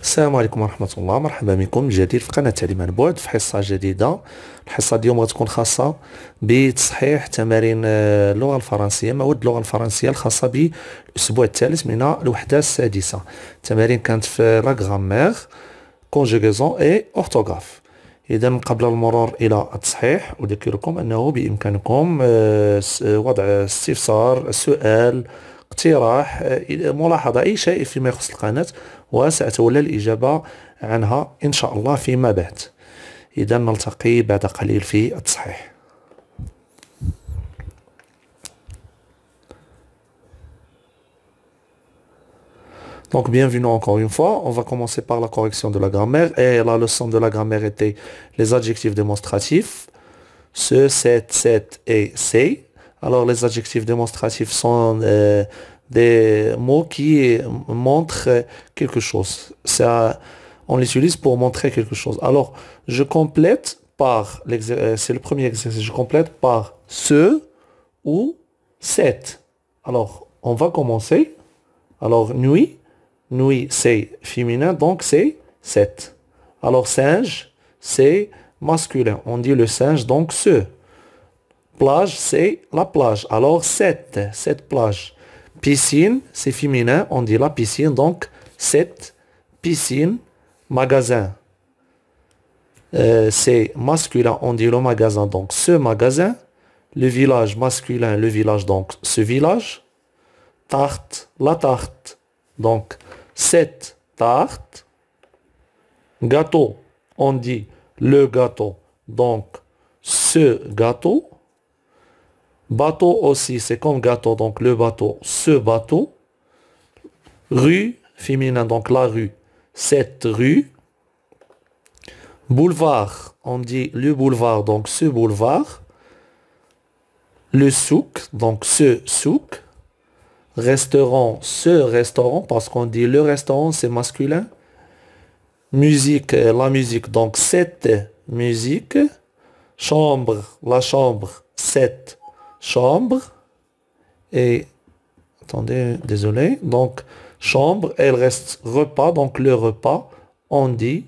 السلام عليكم ورحمة الله، مرحبا بكم من جديد في قناة تعليم عن بعد في حصة جديدة. الحصة اليوم غتكون خاصة بتصحيح تمارين اللغة الفرنسية، مواد اللغة الفرنسية الخاصة بالأسبوع الثالث من الوحدة السادسة. التمارين كانت في لا غرامير، كونجوغيزون اي اورتوغراف. إذا قبل المرور إلى التصحيح أذكركم أنه بإمكانكم وضع استفسار، سؤال، اقتراح، ملاحظة، أي شيء فيما يخص القناة، وسأتولى الإجابة عنها إن شاء الله فيما بعد. إذا نلتقي بعد قليل في التصحيح. Donc, bienvenue encore une fois. On va commencer par la correction de la grammaire. Et la leçon de la grammaire était les adjectifs démonstratifs. Ce, cette et c'est. Alors, les adjectifs démonstratifs sont des mots qui montrent quelque chose. Ça, on les utilise pour montrer quelque chose. Alors, je complète par, c'est le premier exercice, je complète par ce ou cette. Alors, on va commencer. Alors, nuit. Nuit, c'est féminin, donc c'est cette. Alors, singe, c'est masculin. On dit le singe, donc ce. Plage, c'est la plage. Alors, cette plage. Piscine, c'est féminin. On dit la piscine, donc cette piscine. Magasin, c'est masculin. On dit le magasin, donc ce magasin. Le village, masculin, le village, donc ce village. Tarte, la tarte, donc cette tarte. Gâteau, on dit le gâteau, donc ce gâteau. Bateau aussi, c'est comme gâteau, donc le bateau, ce bateau. Rue, féminin, donc la rue, cette rue. Boulevard, on dit le boulevard, donc ce boulevard. Le souk, donc ce souk. Restaurant, ce restaurant, parce qu'on dit le restaurant, c'est masculin. Musique, la musique, donc cette musique. Chambre, la chambre, cette chambre. Et, attendez, désolé, donc chambre, elle reste repas, donc le repas, on dit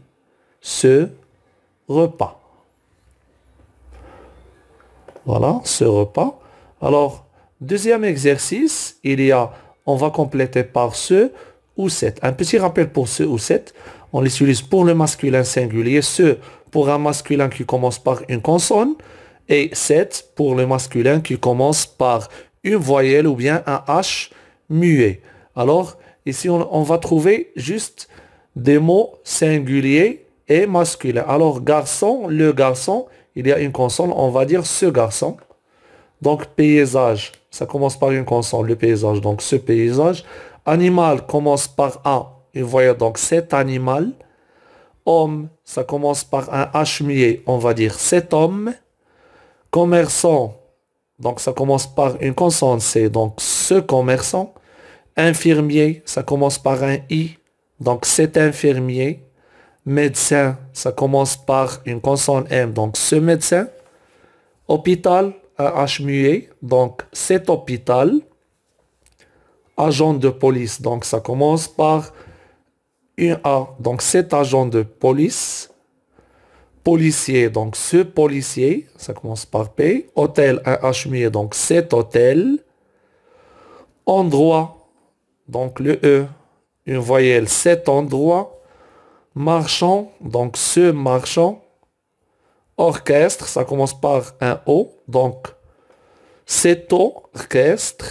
ce repas. Voilà, ce repas. Alors, deuxième exercice, on va compléter par ce ou cette. Un petit rappel pour ce ou cette. On les utilise pour le masculin singulier. Ce pour un masculin qui commence par une consonne. Et cette pour le masculin qui commence par une voyelle ou bien un H muet. Alors, ici, on va trouver juste des mots singuliers et masculins. Alors, garçon, le garçon, il y a une consonne, on va dire ce garçon. Donc, paysage, ça commence par une consonne, le paysage, donc ce paysage. Animal commence par un, une voyelle, donc cet animal. Homme, ça commence par un H muet, on va dire cet homme. Commerçant, donc ça commence par une consonne, c'est donc ce commerçant. Infirmier, ça commence par un I, donc cet infirmier. Médecin, ça commence par une consonne M, donc ce médecin. Hôpital, un H muet, donc cet hôpital. Agent de police, donc ça commence par un A, donc cet agent de police. Policier, donc ce policier, ça commence par P. Hôtel, un H muet, donc cet hôtel. Endroit, donc le E, une voyelle, cet endroit. Marchand, donc ce marchand. Orchestre, ça commence par un O, donc cet orchestre.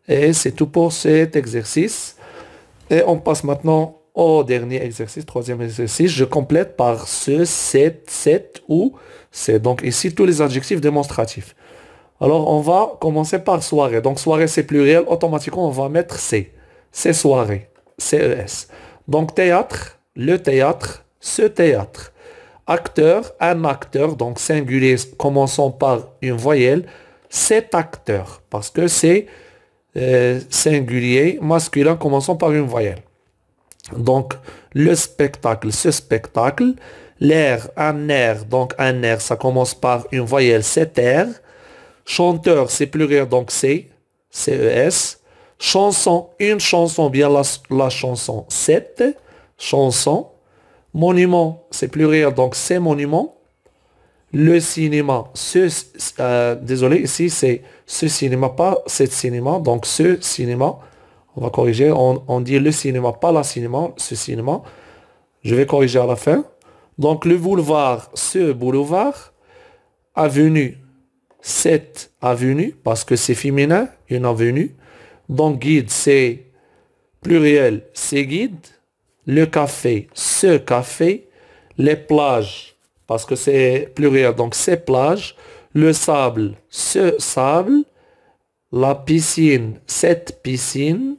Et c'est tout pour cet exercice. Et on passe maintenant au dernier exercice, troisième exercice. Je complète par ce, cette ou c'est. Donc ici, tous les adjectifs démonstratifs. Alors, on va commencer par soirée. Donc, soirée, c'est pluriel. Automatiquement, on va mettre C. C'est soirée. CES. Donc, théâtre, le théâtre, ce théâtre. Acteur, un acteur. Donc, singulier, commençons par une voyelle. Cet acteur. Parce que c'est singulier, masculin, commençons par une voyelle. Donc, le spectacle, ce spectacle. L'air, un air. Donc, un air, ça commence par une voyelle. Cet air. Chanteur, c'est pluriel, donc c'est CES. Chanson, une chanson, bien la chanson, cette. chanson. Monument, c'est pluriel, donc c'est monument. Le cinéma, désolé, ici c'est ce cinéma, pas cet cinéma, donc ce cinéma. On va corriger, on dit le cinéma, pas la cinéma, ce cinéma. Je vais corriger à la fin. Donc le boulevard, ce boulevard. Avenue, cette avenue, parce que c'est féminin, une avenue. Donc guide, c'est pluriel, c'est guide. Le café, ce café. Les plages, parce que c'est pluriel, donc c'est plage. Le sable, ce sable. La piscine, cette piscine.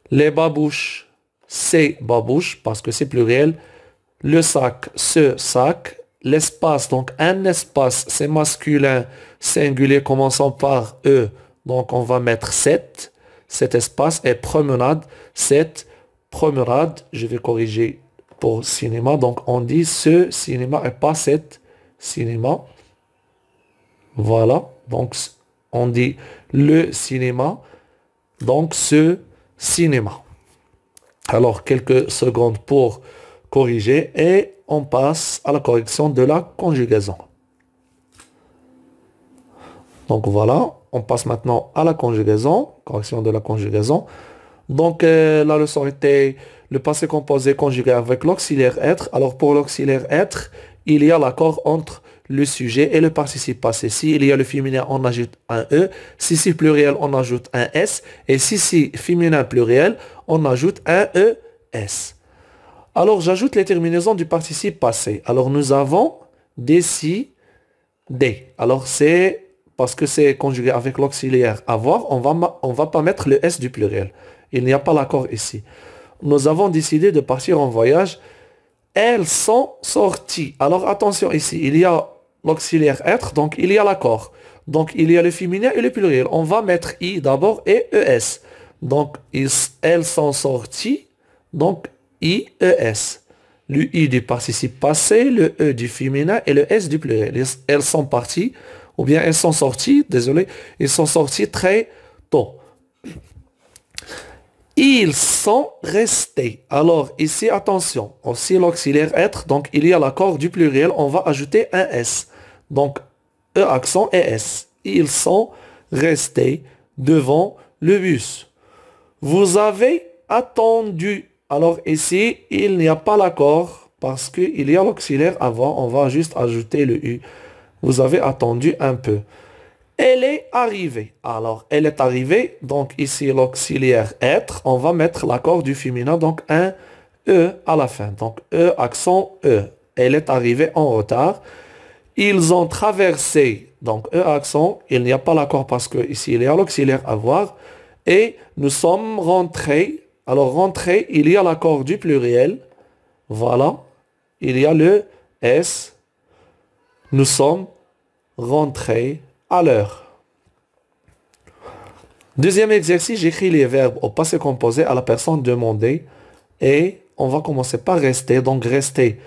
Les babouches, ces babouches, parce que c'est pluriel. Le sac, ce sac. L'espace, donc un espace, c'est masculin, singulier commençant par E. Donc on va mettre cet. Cet espace est promenade. Cette promenade, je vais corriger pour cinéma. Donc on dit ce cinéma et pas cet cinéma. Voilà. Donc on dit le cinéma. Donc ce cinéma. Alors quelques secondes pour corriger et on passe à la correction de la conjugaison. Donc voilà, on passe maintenant à la conjugaison, correction de la conjugaison. Donc la leçon était le passé composé conjugué avec l'auxiliaire être. Alors pour l'auxiliaire être, il y a l'accord entre le sujet et le participe passé. Si il y a le féminin, on ajoute un E. Si c'est pluriel, on ajoute un S. Et si c'est féminin pluriel, on ajoute un ES. Alors, j'ajoute les terminaisons du participe passé. Alors, nous avons décidé. Alors, c'est parce que c'est conjugué avec l'auxiliaire avoir, on va pas mettre le S du pluriel. Il n'y a pas l'accord ici. Nous avons décidé de partir en voyage. Elles sont sorties. Alors, attention ici, il y a l'auxiliaire être, donc il y a l'accord. Donc, il y a le féminin et le pluriel. On va mettre I d'abord et ES. Donc, elles sont sorties. Donc, IES. Le I du participe passé, le E du féminin et le S du pluriel. Elles sont parties, ou bien elles sont sorties, désolé, ils sont sortis très tôt. Ils sont restés. Alors ici, attention, aussi l'auxiliaire être, donc il y a l'accord du pluriel, on va ajouter un S. Donc E accent et S. Ils sont restés devant le bus. Vous avez attendu. Alors ici, il n'y a pas l'accord parce qu'il y a l'auxiliaire avant. On va juste ajouter le U. Vous avez attendu un peu. Elle est arrivée. Alors, elle est arrivée. Donc ici, l'auxiliaire être. On va mettre l'accord du féminin. Donc un E à la fin. Donc E, accent E. Elle est arrivée en retard. Ils ont traversé. Donc E, accent. Il n'y a pas l'accord parce que ici, il y a l'auxiliaire avoir. Et nous sommes rentrés. Alors, rentrer, il y a l'accord du pluriel. Voilà. Il y a le S. Nous sommes rentrés à l'heure. Deuxième exercice, j'écris les verbes au passé composé à la personne demandée. Et on va commencer par rester. Donc, rester,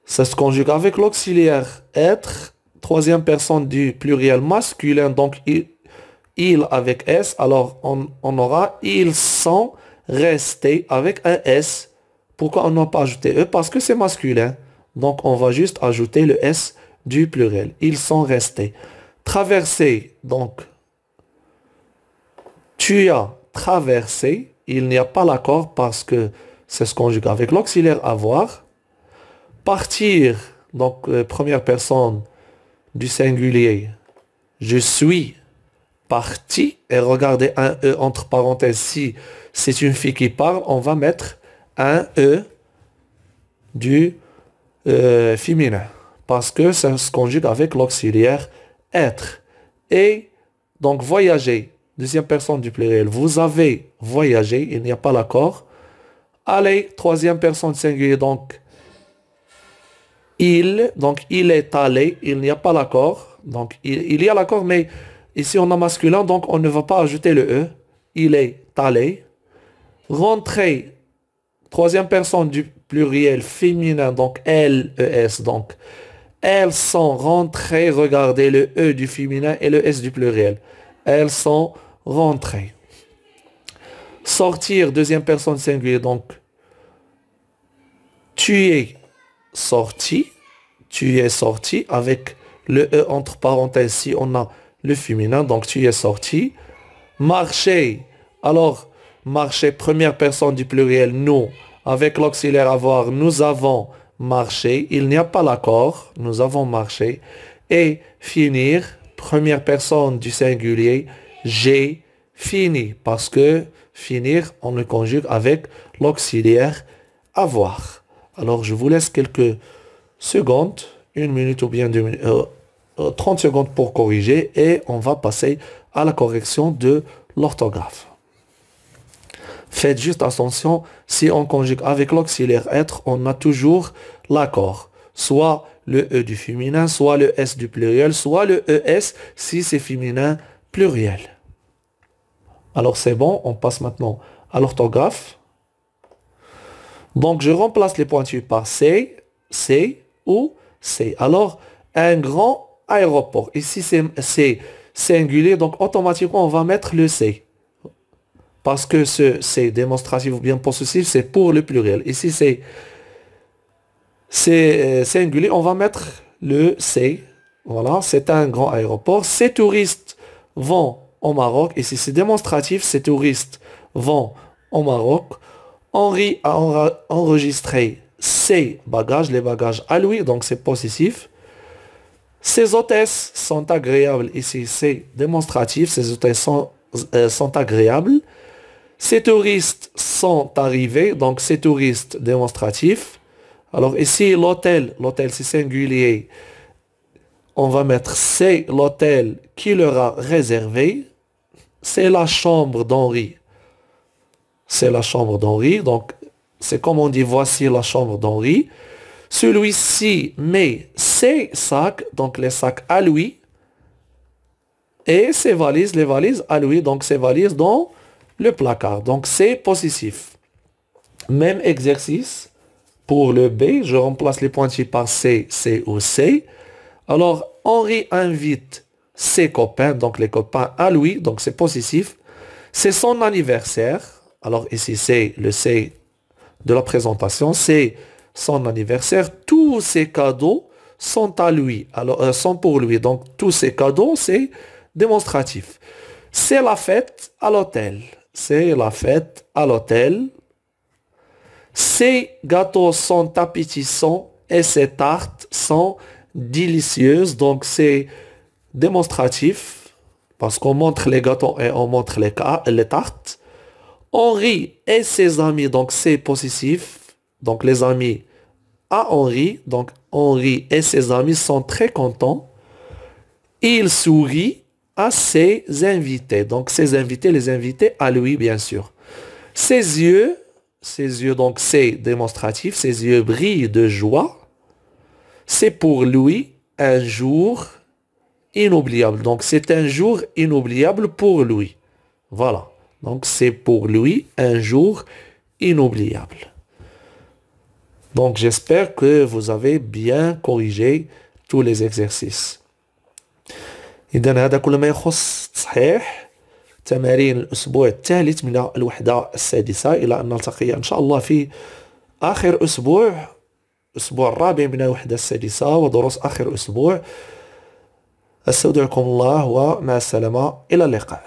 ça se conjugue avec l'auxiliaire être. Troisième personne du pluriel masculin. Donc, il avec S. Alors, on aura ils sont restés avec un S. Pourquoi on n'a pas ajouté E? Parce que c'est masculin. Donc, on va juste ajouter le S du pluriel. Ils sont restés. Traverser. Donc, tu as traversé. Il n'y a pas l'accord parce que c'est se conjugue avec l'auxiliaire avoir. Partir. Donc, première personne du singulier. Je suis parti. Et regardez un E entre parenthèses. Si c'est une fille qui parle, on va mettre un E du féminin. Parce que ça se conjugue avec l'auxiliaire être. Et donc voyager. Deuxième personne du pluriel. Vous avez voyagé. Il n'y a pas l'accord. Aller. Troisième personne singulier. Donc il. Donc il est allé. Il n'y a pas l'accord. Donc il y a l'accord, mais ici on a masculin. Donc on ne va pas ajouter le E. Il est allé. Rentrer. Troisième personne du pluriel féminin. Donc LES. Donc elles sont rentrées. Regardez le E du féminin et le S du pluriel. Elles sont rentrées. Sortir, deuxième personne singulier. Donc, tu es sorti, avec le E entre parenthèses si on a le féminin, donc tu es sorti. Marcher, alors marcher, première personne du pluriel, nous, avec l'auxiliaire avoir, nous avons marché, il n'y a pas l'accord, nous avons marché. Et finir, première personne du singulier, j'ai fini, parce que finir, on le conjugue avec l'auxiliaire avoir. Alors je vous laisse quelques secondes, 1 minute ou bien 30 secondes pour corriger et on va passer à la correction de l'orthographe. Faites juste attention, si on conjugue avec l'auxiliaire être, on a toujours l'accord. Soit le E du féminin, soit le S du pluriel, soit le ES si c'est féminin pluriel. Alors c'est bon, on passe maintenant à l'orthographe. Donc je remplace les pointillés par C, C ou C. Alors un grand aéroport. Ici c'est singulier, donc automatiquement on va mettre le C. Parce que ce C démonstratif ou bien possessif, c'est pour le pluriel. Ici c'est singulier, on va mettre le C. Voilà, c'est un grand aéroport. Ces touristes vont au Maroc. Ici c'est démonstratif, ces touristes vont au Maroc. Henri a enregistré ses bagages, les bagages à lui, donc c'est possessif. Ces hôtesses sont agréables, ici c'est démonstratif, ces hôtesses sont agréables. Ces touristes sont arrivés, donc ces touristes démonstratifs. Alors ici l'hôtel c'est singulier, on va mettre c'est l'hôtel qui leur a réservé. C'est la chambre d'Henri. C'est la chambre d'Henri, donc c'est comme on dit voici la chambre d'Henri. Celui-ci met ses sacs, donc les sacs à lui, et ses valises, les valises à lui, donc ses valises dans le placard. Donc c'est possessif. Même exercice pour le B, je remplace les pointillés par C, C ou C. Alors Henri invite ses copains, donc les copains à lui, donc c'est possessif. C'est son anniversaire. Alors ici c'est le C de la présentation, c'est son anniversaire. Tous ses cadeaux sont à lui, alors sont pour lui. Donc tous ces cadeaux, c'est démonstratif. C'est la fête à l'hôtel. C'est la fête à l'hôtel. Ces gâteaux sont appétissants et ces tartes sont délicieuses. Donc c'est démonstratif parce qu'on montre les gâteaux et on montre les tartes. Henri et ses amis, donc c'est possessif. Donc les amis à Henri. Donc Henri et ses amis sont très contents. Il sourit à ses invités. Donc ses invités, les invités à lui, bien sûr. Ses yeux, donc c'est démonstratif. Ses yeux brillent de joie. C'est pour lui un jour inoubliable. Donc c'est un jour inoubliable pour lui. Voilà. Donc c'est pour lui un jour inoubliable. Donc j'espère que vous avez bien corrigé tous les exercices. إذن هذا كل ما يخص تصحيح تمارين الأسبوع الثالث من الوحدة السادسة، إلى أن نلتقي إن شاء الله في آخر أسبوع، الأسبوع الرابع من الوحدة السادسة ودروس آخر أسبوع. أستودعكم الله ومع السلامة، إلى اللقاء.